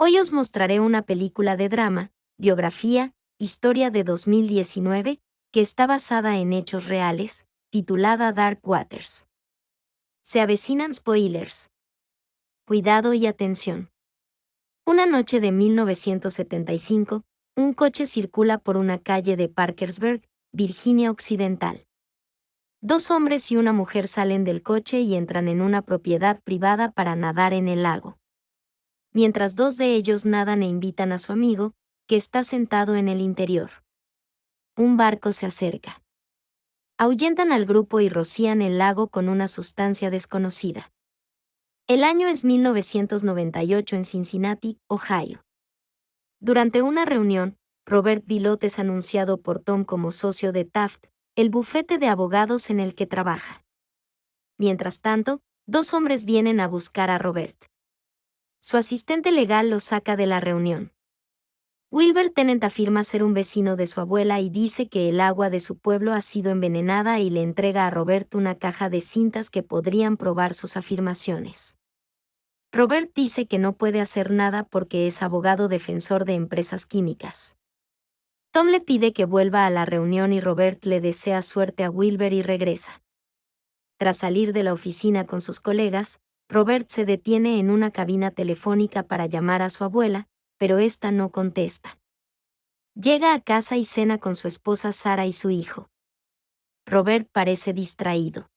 Hoy os mostraré una película de drama, biografía, historia de 2019, que está basada en hechos reales, titulada Dark Waters. Se avecinan spoilers. Cuidado y atención. Una noche de 1975, un coche circula por una calle de Parkersburg, Virginia Occidental. Dos hombres y una mujer salen del coche y entran en una propiedad privada para nadar en el lago. Mientras dos de ellos nadan e invitan a su amigo, que está sentado en el interior. Un barco se acerca. Ahuyentan al grupo y rocían el lago con una sustancia desconocida. El año es 1998 en Cincinnati, Ohio. Durante una reunión, Robert Bilott es anunciado por Tom como socio de Taft, el bufete de abogados en el que trabaja. Mientras tanto, dos hombres vienen a buscar a Robert. Su asistente legal lo saca de la reunión. Wilbur Tennant afirma ser un vecino de su abuela y dice que el agua de su pueblo ha sido envenenada y le entrega a Robert una caja de cintas que podrían probar sus afirmaciones. Robert dice que no puede hacer nada porque es abogado defensor de empresas químicas. Tom le pide que vuelva a la reunión y Robert le desea suerte a Wilbur y regresa. Tras salir de la oficina con sus colegas, Robert se detiene en una cabina telefónica para llamar a su abuela, pero ésta no contesta. Llega a casa y cena con su esposa Sara y su hijo. Robert parece distraído.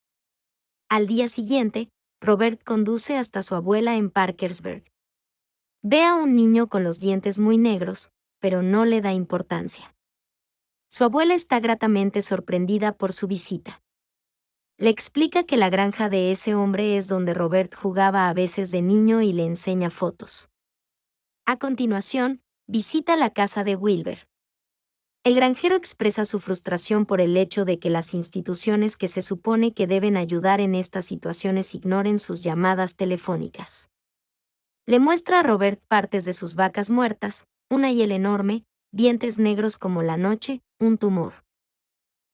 Al día siguiente, Robert conduce hasta su abuela en Parkersburg. Ve a un niño con los dientes muy negros, pero no le da importancia. Su abuela está gratamente sorprendida por su visita. Le explica que la granja de ese hombre es donde Robert jugaba a veces de niño y le enseña fotos. A continuación, visita la casa de Wilbur. El granjero expresa su frustración por el hecho de que las instituciones que se supone que deben ayudar en estas situaciones ignoren sus llamadas telefónicas. Le muestra a Robert partes de sus vacas muertas, una hiel enorme, dientes negros como la noche, un tumor.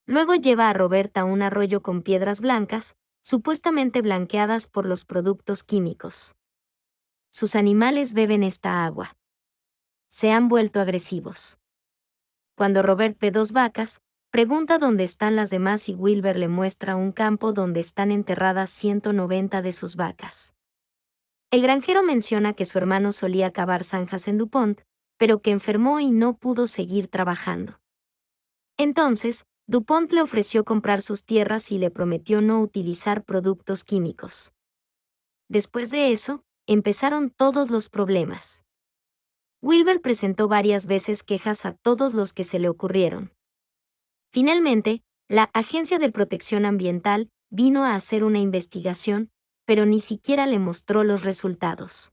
Luego lleva a Robert a un arroyo con piedras blancas, supuestamente blanqueadas por los productos químicos. Sus animales beben esta agua. Se han vuelto agresivos. Cuando Robert ve dos vacas, pregunta dónde están las demás y Wilbur le muestra un campo donde están enterradas 190 de sus vacas. El granjero menciona que su hermano solía cavar zanjas en DuPont, pero que enfermó y no pudo seguir trabajando. Entonces, DuPont le ofreció comprar sus tierras y le prometió no utilizar productos químicos. Después de eso, empezaron todos los problemas. Wilbur presentó varias veces quejas a todos los que se le ocurrieron. Finalmente, la Agencia de Protección Ambiental vino a hacer una investigación, pero ni siquiera le mostró los resultados.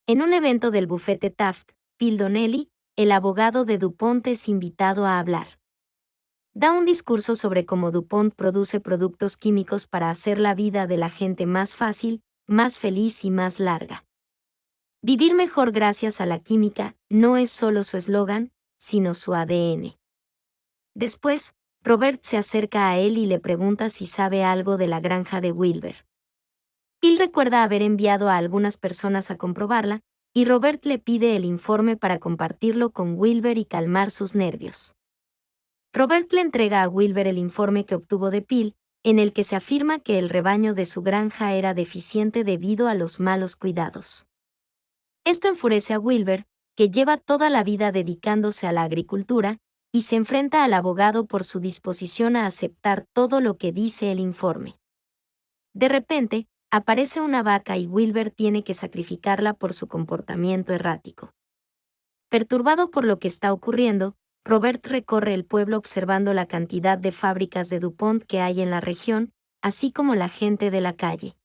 En un evento del bufete Taft, Bill Donnelly, el abogado de DuPont, es invitado a hablar. Da un discurso sobre cómo DuPont produce productos químicos para hacer la vida de la gente más fácil, más feliz y más larga. Vivir mejor gracias a la química no es solo su eslogan, sino su ADN. Después, Robert se acerca a él y le pregunta si sabe algo de la granja de Wilbur. Bill recuerda haber enviado a algunas personas a comprobarla, y Robert le pide el informe para compartirlo con Wilbur y calmar sus nervios. Robert le entrega a Wilbur el informe que obtuvo de Bill, en el que se afirma que el rebaño de su granja era deficiente debido a los malos cuidados. Esto enfurece a Wilbur, que lleva toda la vida dedicándose a la agricultura, y se enfrenta al abogado por su disposición a aceptar todo lo que dice el informe. De repente, aparece una vaca y Wilbur tiene que sacrificarla por su comportamiento errático. Perturbado por lo que está ocurriendo, Robert recorre el pueblo observando la cantidad de fábricas de DuPont que hay en la región, así como la gente de la calle.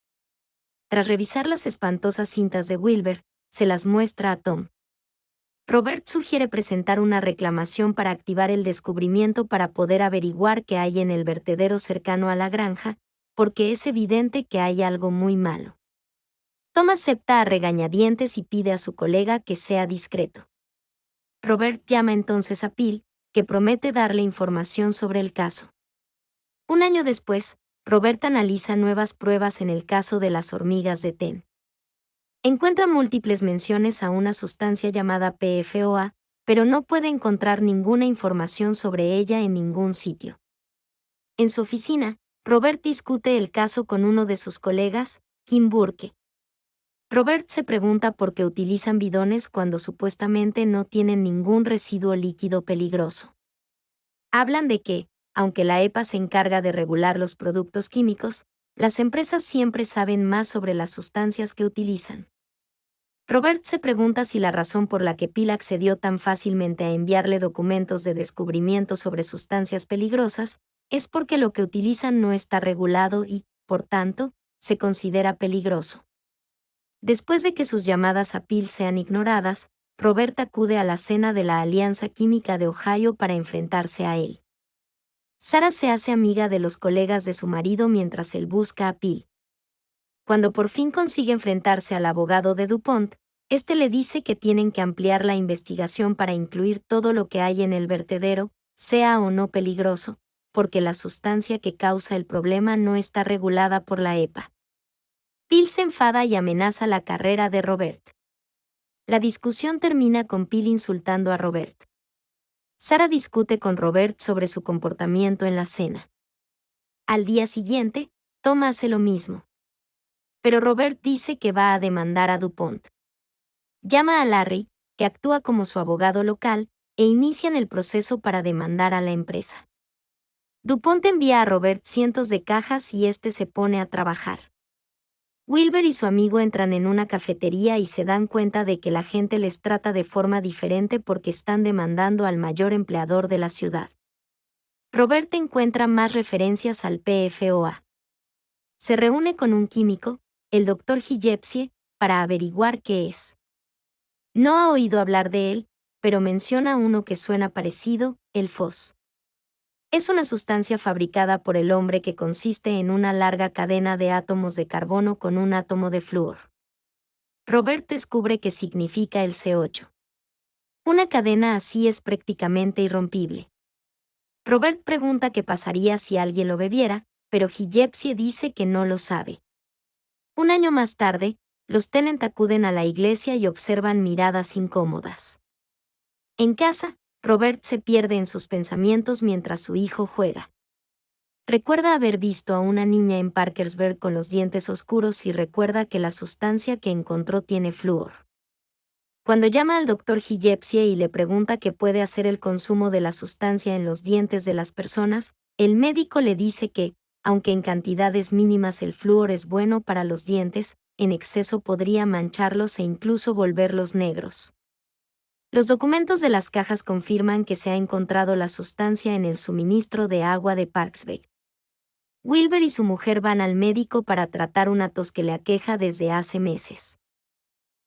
Tras revisar las espantosas cintas de Wilbur, se las muestra a Tom. Robert sugiere presentar una reclamación para activar el descubrimiento para poder averiguar qué hay en el vertedero cercano a la granja, porque es evidente que hay algo muy malo. Tom acepta a regañadientes y pide a su colega que sea discreto. Robert llama entonces a Bill, que promete darle información sobre el caso. Un año después, Robert analiza nuevas pruebas en el caso de las hormigas de Ten. Encuentra múltiples menciones a una sustancia llamada PFOA, pero no puede encontrar ninguna información sobre ella en ningún sitio. En su oficina, Robert discute el caso con uno de sus colegas, Kim Burke. Robert se pregunta por qué utilizan bidones cuando supuestamente no tienen ningún residuo líquido peligroso. Hablan de que, aunque la EPA se encarga de regular los productos químicos, las empresas siempre saben más sobre las sustancias que utilizan. Robert se pregunta si la razón por la que Peel accedió tan fácilmente a enviarle documentos de descubrimiento sobre sustancias peligrosas es porque lo que utilizan no está regulado y, por tanto, se considera peligroso. Después de que sus llamadas a Peel sean ignoradas, Robert acude a la cena de la Alianza Química de Ohio para enfrentarse a él. Sarah se hace amiga de los colegas de su marido mientras él busca a Peel. Cuando por fin consigue enfrentarse al abogado de DuPont, este le dice que tienen que ampliar la investigación para incluir todo lo que hay en el vertedero, sea o no peligroso, porque la sustancia que causa el problema no está regulada por la EPA. Peel se enfada y amenaza la carrera de Robert. La discusión termina con Peel insultando a Robert. Sarah discute con Robert sobre su comportamiento en la cena. Al día siguiente, Tom hace lo mismo. Pero Robert dice que va a demandar a DuPont. Llama a Larry, que actúa como su abogado local, e inician el proceso para demandar a la empresa. DuPont envía a Robert cientos de cajas y este se pone a trabajar. Wilber y su amigo entran en una cafetería y se dan cuenta de que la gente les trata de forma diferente porque están demandando al mayor empleador de la ciudad. Robert encuentra más referencias al PFOA. Se reúne con un químico, el Dr. Gillespie, para averiguar qué es. No ha oído hablar de él, pero menciona uno que suena parecido, el FOS. Es una sustancia fabricada por el hombre que consiste en una larga cadena de átomos de carbono con un átomo de flúor. Robert descubre qué significa el C8. Una cadena así es prácticamente irrompible. Robert pregunta qué pasaría si alguien lo bebiera, pero Gillespie dice que no lo sabe. Un año más tarde, los Tennant acuden a la iglesia y observan miradas incómodas. En casa, Robert se pierde en sus pensamientos mientras su hijo juega. Recuerda haber visto a una niña en Parkersburg con los dientes oscuros y recuerda que la sustancia que encontró tiene flúor. Cuando llama al Dr. Gillespie y le pregunta qué puede hacer el consumo de la sustancia en los dientes de las personas, el médico le dice que, aunque en cantidades mínimas el flúor es bueno para los dientes, en exceso podría mancharlos e incluso volverlos negros. Los documentos de las cajas confirman que se ha encontrado la sustancia en el suministro de agua de Parksburg. Wilber y su mujer van al médico para tratar una tos que le aqueja desde hace meses.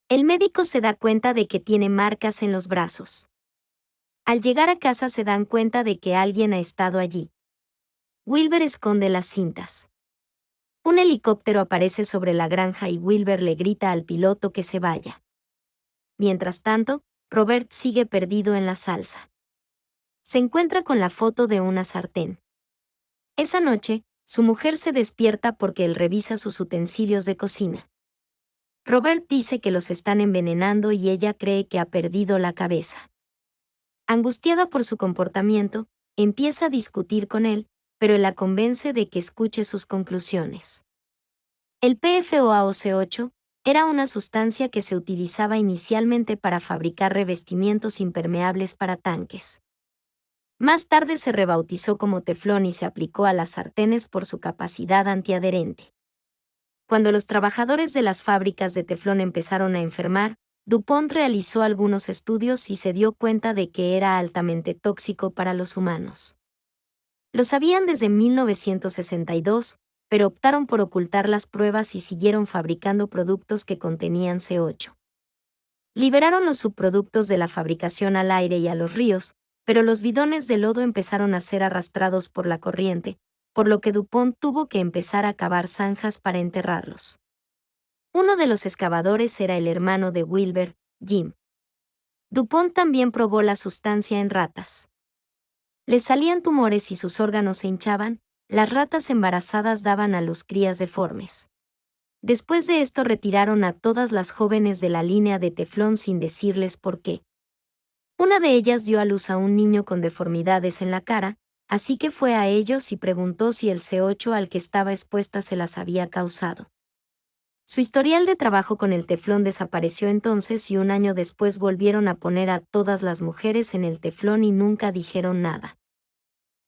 El médico se da cuenta de que tiene marcas en los brazos. Al llegar a casa se dan cuenta de que alguien ha estado allí. Wilber esconde las cintas. Un helicóptero aparece sobre la granja y Wilber le grita al piloto que se vaya. Mientras tanto, Robert sigue perdido en la salsa. Se encuentra con la foto de una sartén. Esa noche, su mujer se despierta porque él revisa sus utensilios de cocina. Robert dice que los están envenenando y ella cree que ha perdido la cabeza. Angustiada por su comportamiento, empieza a discutir con él, pero él la convence de que escuche sus conclusiones. El PFOA o C8 era una sustancia que se utilizaba inicialmente para fabricar revestimientos impermeables para tanques. Más tarde se rebautizó como teflón y se aplicó a las sartenes por su capacidad antiadherente. Cuando los trabajadores de las fábricas de teflón empezaron a enfermar, DuPont realizó algunos estudios y se dio cuenta de que era altamente tóxico para los humanos. Lo sabían desde 1962, pero optaron por ocultar las pruebas y siguieron fabricando productos que contenían C8. Liberaron los subproductos de la fabricación al aire y a los ríos, pero los bidones de lodo empezaron a ser arrastrados por la corriente, por lo que DuPont tuvo que empezar a cavar zanjas para enterrarlos. Uno de los excavadores era el hermano de Wilber, Jim. DuPont también probó la sustancia en ratas. Les salían tumores y sus órganos se hinchaban, las ratas embarazadas daban a luz crías deformes. Después de esto retiraron a todas las jóvenes de la línea de teflón sin decirles por qué. Una de ellas dio a luz a un niño con deformidades en la cara, así que fue a ellos y preguntó si el C8 al que estaba expuesta se las había causado. Su historial de trabajo con el teflón desapareció entonces y un año después volvieron a poner a todas las mujeres en el teflón y nunca dijeron nada.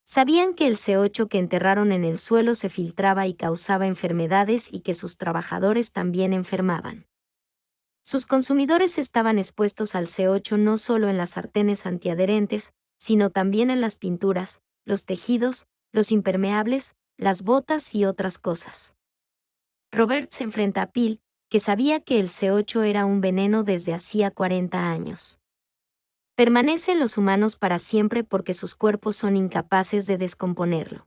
Sabían que el C8 que enterraron en el suelo se filtraba y causaba enfermedades y que sus trabajadores también enfermaban. Sus consumidores estaban expuestos al C8 no solo en las sartenes antiadherentes, sino también en las pinturas, los tejidos, los impermeables, las botas y otras cosas. Robert se enfrenta a Peel, que sabía que el C8 era un veneno desde hacía 40 años. Permanece en los humanos para siempre porque sus cuerpos son incapaces de descomponerlo.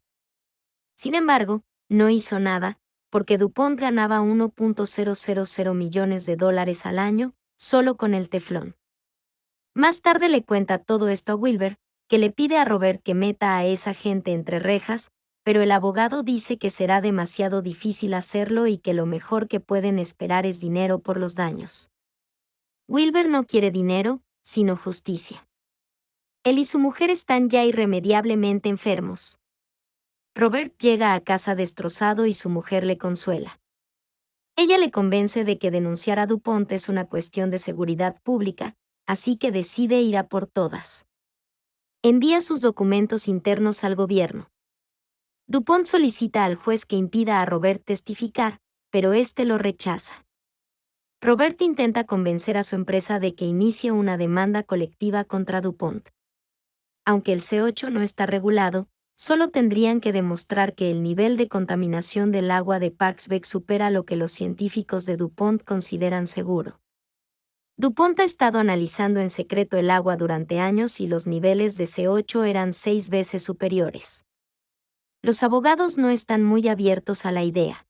Sin embargo, no hizo nada, porque DuPont ganaba 1.000 millones de dólares al año, solo con el teflón. Más tarde le cuenta todo esto a Wilber, que le pide a Robert que meta a esa gente entre rejas, pero el abogado dice que será demasiado difícil hacerlo y que lo mejor que pueden esperar es dinero por los daños. Wilber no quiere dinero, sino justicia. Él y su mujer están ya irremediablemente enfermos. Robert llega a casa destrozado y su mujer le consuela. Ella le convence de que denunciar a DuPont es una cuestión de seguridad pública, así que decide ir a por todas. Envía sus documentos internos al gobierno. DuPont solicita al juez que impida a Robert testificar, pero este lo rechaza. Robert intenta convencer a su empresa de que inicie una demanda colectiva contra DuPont. Aunque el C8 no está regulado, solo tendrían que demostrar que el nivel de contaminación del agua de Parksburg supera lo que los científicos de DuPont consideran seguro. DuPont ha estado analizando en secreto el agua durante años y los niveles de C8 eran 6 veces superiores. Los abogados no están muy abiertos a la idea.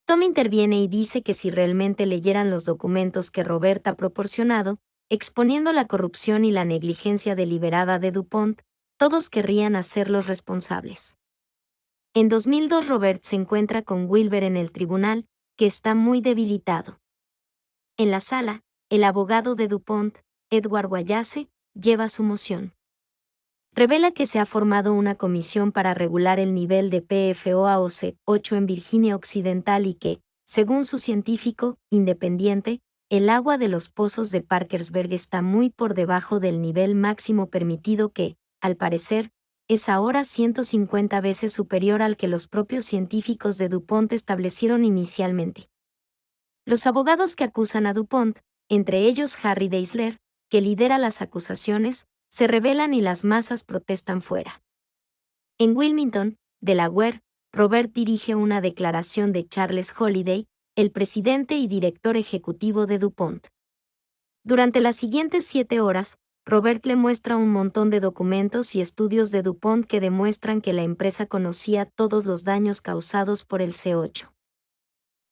Tom interviene y dice que si realmente leyeran los documentos que Robert ha proporcionado, exponiendo la corrupción y la negligencia deliberada de DuPont, todos querrían hacerlos responsables. En 2002 Robert se encuentra con Wilber en el tribunal, que está muy debilitado. En la sala, el abogado de DuPont, Edward Wallace, lleva su moción. Revela que se ha formado una comisión para regular el nivel de PFOA-8 en Virginia Occidental y que, según su científico independiente, el agua de los pozos de Parkersburg está muy por debajo del nivel máximo permitido que, al parecer, es ahora 150 veces superior al que los propios científicos de DuPont establecieron inicialmente. Los abogados que acusan a DuPont, entre ellos Harry Deisler, que lidera las acusaciones, se rebelan y las masas protestan fuera. En Wilmington, Delaware, Robert dirige una declaración de Charles Holliday, el presidente y director ejecutivo de DuPont. Durante las siguientes 7 horas, Robert le muestra un montón de documentos y estudios de DuPont que demuestran que la empresa conocía todos los daños causados por el C8.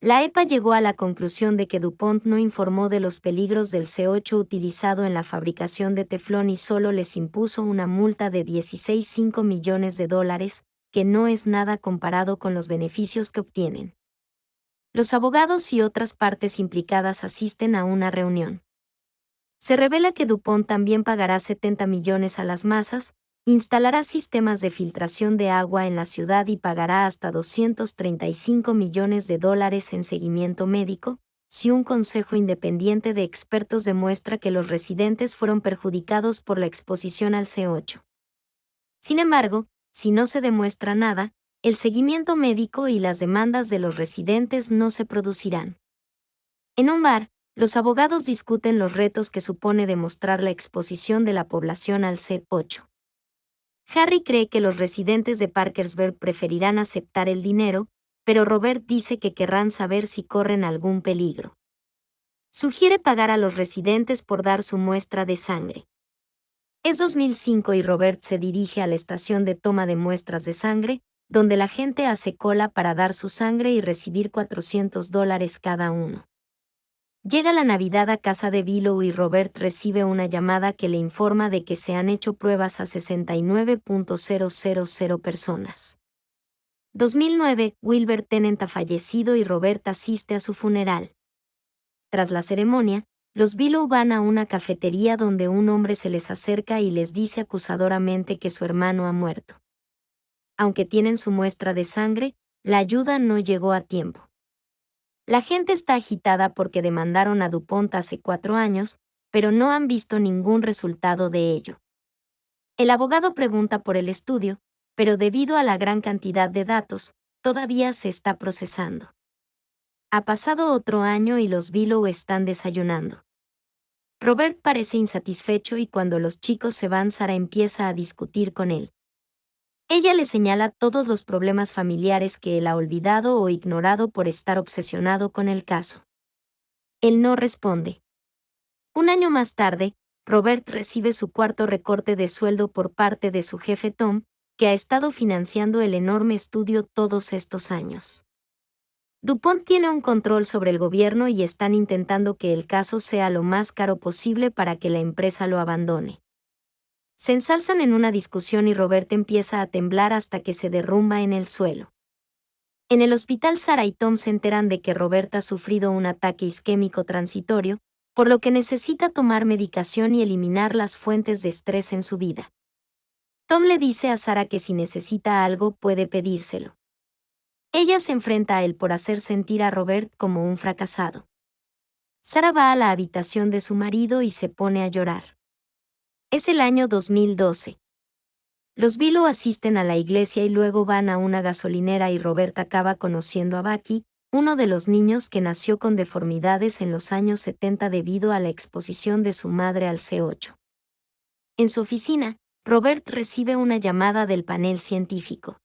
La EPA llegó a la conclusión de que DuPont no informó de los peligros del C8 utilizado en la fabricación de teflón y solo les impuso una multa de $16.5 millones, que no es nada comparado con los beneficios que obtienen. Los abogados y otras partes implicadas asisten a una reunión. Se revela que DuPont también pagará 70 millones a las masas, instalará sistemas de filtración de agua en la ciudad y pagará hasta $235 millones en seguimiento médico, si un consejo independiente de expertos demuestra que los residentes fueron perjudicados por la exposición al C8. Sin embargo, si no se demuestra nada, el seguimiento médico y las demandas de los residentes no se producirán. En un bar, los abogados discuten los retos que supone demostrar la exposición de la población al C8. Harry cree que los residentes de Parkersburg preferirán aceptar el dinero, pero Robert dice que querrán saber si corren algún peligro. Sugiere pagar a los residentes por dar su muestra de sangre. Es 2005 y Robert se dirige a la estación de toma de muestras de sangre, donde la gente hace cola para dar su sangre y recibir $400 cada uno. Llega la Navidad a casa de Billow y Robert recibe una llamada que le informa de que se han hecho pruebas a 69.000 personas. 2009, Wilbur Tennant ha fallecido y Robert asiste a su funeral. Tras la ceremonia, los Below van a una cafetería donde un hombre se les acerca y les dice acusadoramente que su hermano ha muerto. Aunque tienen su muestra de sangre, la ayuda no llegó a tiempo. La gente está agitada porque demandaron a DuPont hace 4 años, pero no han visto ningún resultado de ello. El abogado pregunta por el estudio, pero debido a la gran cantidad de datos, todavía se está procesando. Ha pasado otro año y los Below están desayunando. Robert parece insatisfecho y cuando los chicos se van, Sarah empieza a discutir con él. Ella le señala todos los problemas familiares que él ha olvidado o ignorado por estar obsesionado con el caso. Él no responde. Un año más tarde, Robert recibe su cuarto recorte de sueldo por parte de su jefe Tom, que ha estado financiando el enorme estudio todos estos años. DuPont tiene un control sobre el gobierno y están intentando que el caso sea lo más caro posible para que la empresa lo abandone. Se ensalzan en una discusión y Robert empieza a temblar hasta que se derrumba en el suelo. En el hospital, Sarah y Tom se enteran de que Robert ha sufrido un ataque isquémico transitorio, por lo que necesita tomar medicación y eliminar las fuentes de estrés en su vida. Tom le dice a Sarah que si necesita algo puede pedírselo. Ella se enfrenta a él por hacer sentir a Robert como un fracasado. Sarah va a la habitación de su marido y se pone a llorar. Es el año 2012. Los Below asisten a la iglesia y luego van a una gasolinera y Robert acaba conociendo a Bucky, uno de los niños que nació con deformidades en los años 70 debido a la exposición de su madre al C8. En su oficina, Robert recibe una llamada del panel científico.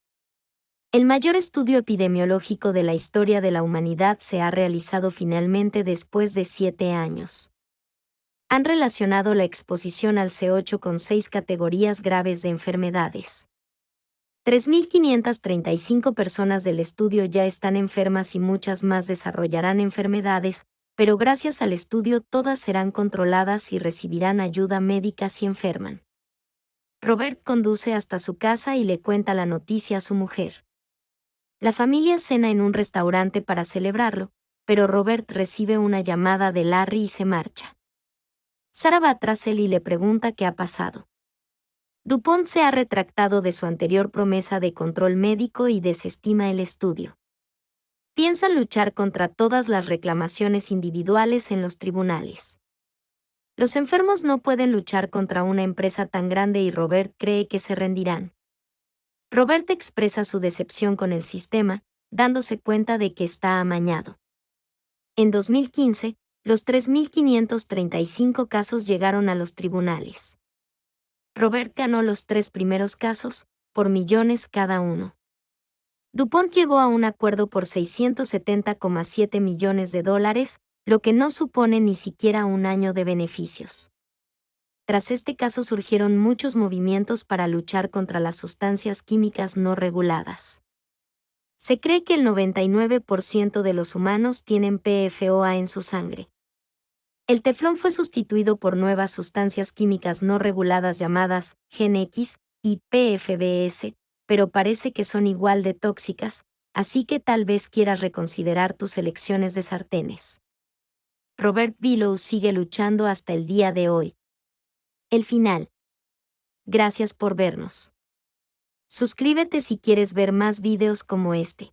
El mayor estudio epidemiológico de la historia de la humanidad se ha realizado finalmente después de 7 años. Han relacionado la exposición al C8 con 6 categorías graves de enfermedades. 3.535 personas del estudio ya están enfermas y muchas más desarrollarán enfermedades, pero gracias al estudio todas serán controladas y recibirán ayuda médica si enferman. Robert conduce hasta su casa y le cuenta la noticia a su mujer. La familia cena en un restaurante para celebrarlo, pero Robert recibe una llamada de Larry y se marcha. Sarah va tras él y le pregunta qué ha pasado. DuPont se ha retractado de su anterior promesa de control médico y desestima el estudio. Piensan luchar contra todas las reclamaciones individuales en los tribunales. Los enfermos no pueden luchar contra una empresa tan grande y Robert cree que se rendirán. Robert expresa su decepción con el sistema, dándose cuenta de que está amañado. En 2015, los 3.535 casos llegaron a los tribunales. Robert ganó los 3 primeros casos, por millones cada uno. DuPont llegó a un acuerdo por $670,7 millones, lo que no supone ni siquiera un año de beneficios. Tras este caso surgieron muchos movimientos para luchar contra las sustancias químicas no reguladas. Se cree que el 99% de los humanos tienen PFOA en su sangre. El teflón fue sustituido por nuevas sustancias químicas no reguladas llamadas Gen-X y PFBS, pero parece que son igual de tóxicas, así que tal vez quieras reconsiderar tus elecciones de sartenes. Robert Below sigue luchando hasta el día de hoy. El final. Gracias por vernos. Suscríbete si quieres ver más videos como este.